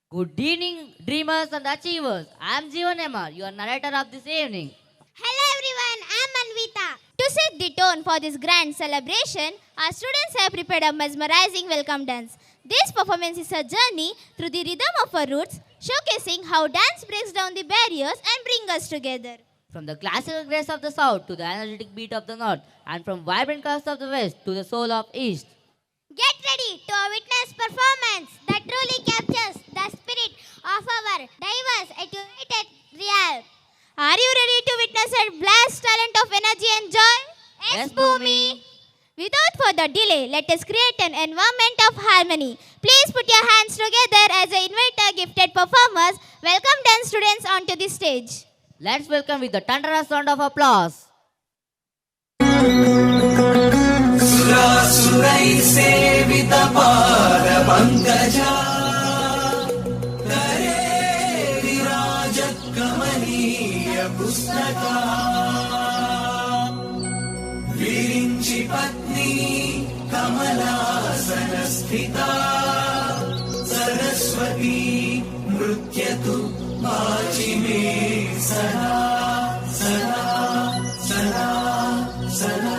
Good evening, dreamers and achievers. I am Jeevan MR, your narrator of this evening. Hello everyone, I am Anvita. To set the tone for this grand celebration, our students have prepared a mesmerizing welcome dance. This performance is a journey through the rhythm of our roots, showcasing how dance breaks down the barriers and brings us together. From the classical grace of the south to the energetic beat of the north, and from vibrant colors of the west to the soul of east. Get ready to witness performance that truly captures the spirit of our diverse and united real. Are you ready to witness a blast talent of energy and joy? Yes, Bhumi. Without further delay, let us create an environment of harmony. Please put your hands together as I invite our gifted performers. Welcome dance students onto the stage. Let's welcome with the thunderous sound of applause. सुरासुरै सेवित पार पंकजा करे विराज कमनीय पुस्तका विरिंचि पत्नी कमलासन स्थिता सरस्वती नृत्यतु वाचि मे सदा सदा सदा सदा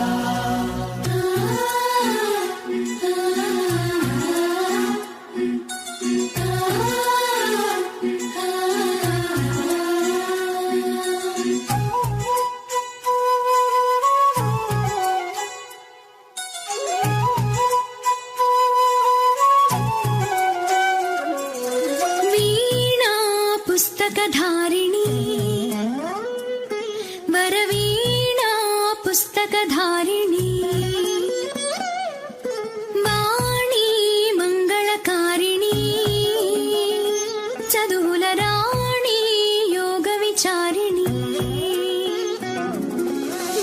पुस्तकधारिणी वरवीणा पुस्तकधारिणी वाणी मंगलकारिणी चदुलराणी योगविचारिणी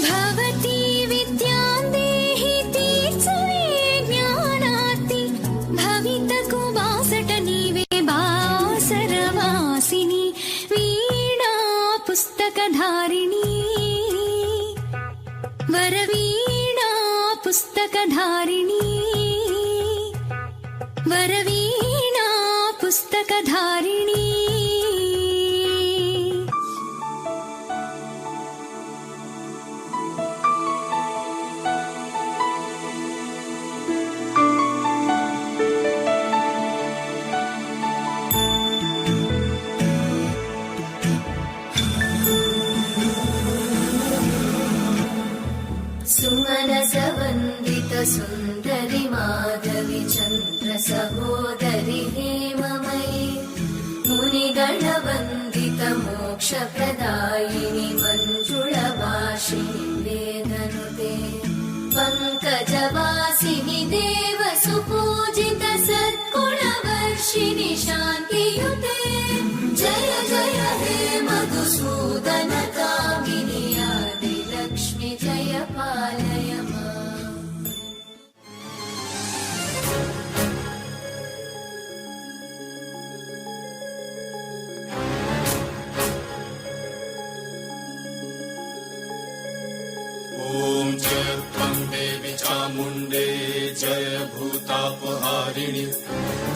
भवती विद्यां देहि तीर्चवे ज्ञानार्ति भवितकुवासट नीवे बासरवासिनी पुस्तकधारिणी वरवीणा पुस्तकधारिणी वरवीणा पुस्तकधारिणी सुमनसवन्दित सुन्दरि माधवि चन्द्र सहोदरि हेममयि मुनिगणवन्दित मोक्षप्रदायिनि मञ्जुळभाषि वेदनुते पङ्कजवासिनि देव सुपूजित सद्गुणवर्षिणि शान्तियुते जय जय हे मधुसूदन कामिनि आदिलक्ष्मि जय पालय माम्। ॐ जय त्वं देवी चामुण्डे जय भूतापहारिणि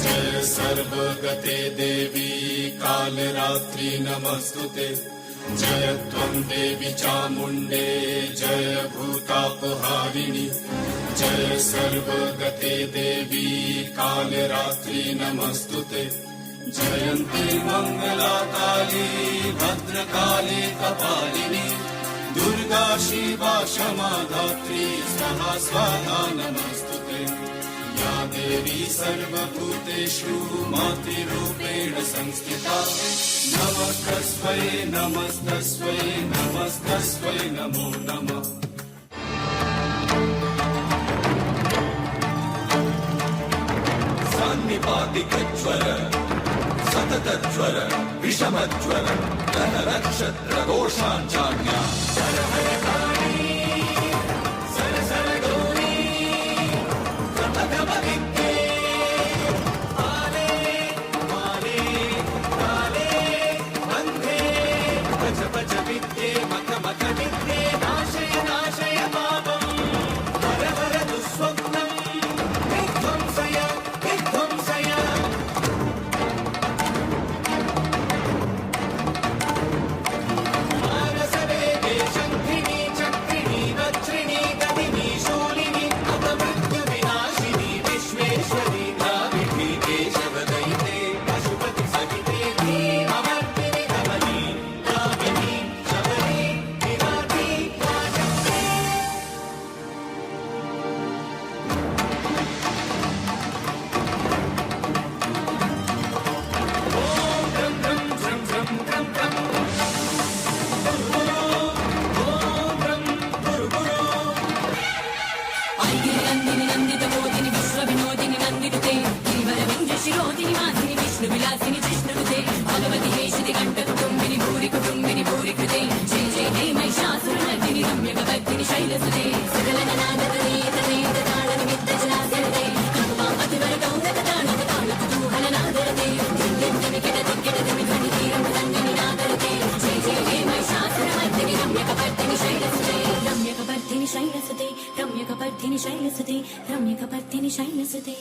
जय सर्वगते देवी कालरात्रि नमस्तुते जय त्वं देवी चामुण्डे जय भूतापहारिणि जय सर्वगते देवी कालरात्रि नमस्तुते जयन्ती मङ्गला काली भद्रकाली कपालिनी दुर्गा शिवा क्षमा धात्री स्वाहा स्वाहा नमस्तुते या देवी सर्वभूतेषु मातृरूपेण संस्थिता नमस्तस्मै नमस्तस्मै नमस्तस्मै नमो नमः। सान्निपातिकज्वर सततज्वर विषमज्वर नक्षत्र दोषाञ्चान्या हर हर काली सर सर गौरी प्रपदमदित्ये पाले पाले काले बन्धे भज भज विद्ये मख मख विद्ये नाशय नाशय पापम् हर हर दुःस्वप्नम् विध्वंसय विध्वंसय విలాసిని జిష్ణునుతే భగవతి హేషితి కంఠ కుటుంబిని భూరి కుటుంబిని భూరి కృతే జయ జయ హే మహిషాసురమర్దిని రమ్యకవర్తిని శైలసుతే సకలనాగతనే తనేత తాళ నిమిత్త జలాశరతే కంపామతివర కౌనక తాళక తాళ కుతూహల నాదరతే దిందిమికిట దిక్కిట దిమిధని తీరం దండిని నాదరతే జయ జయ హే మహిషాసురమర్దిని రమ్యకవర్తిని శైలసుతే రమ్యకవర్తిని శైలసుతే రమ్యకవర్తిని శైలసుతే రమ్యకవర్తిని శైలసుతే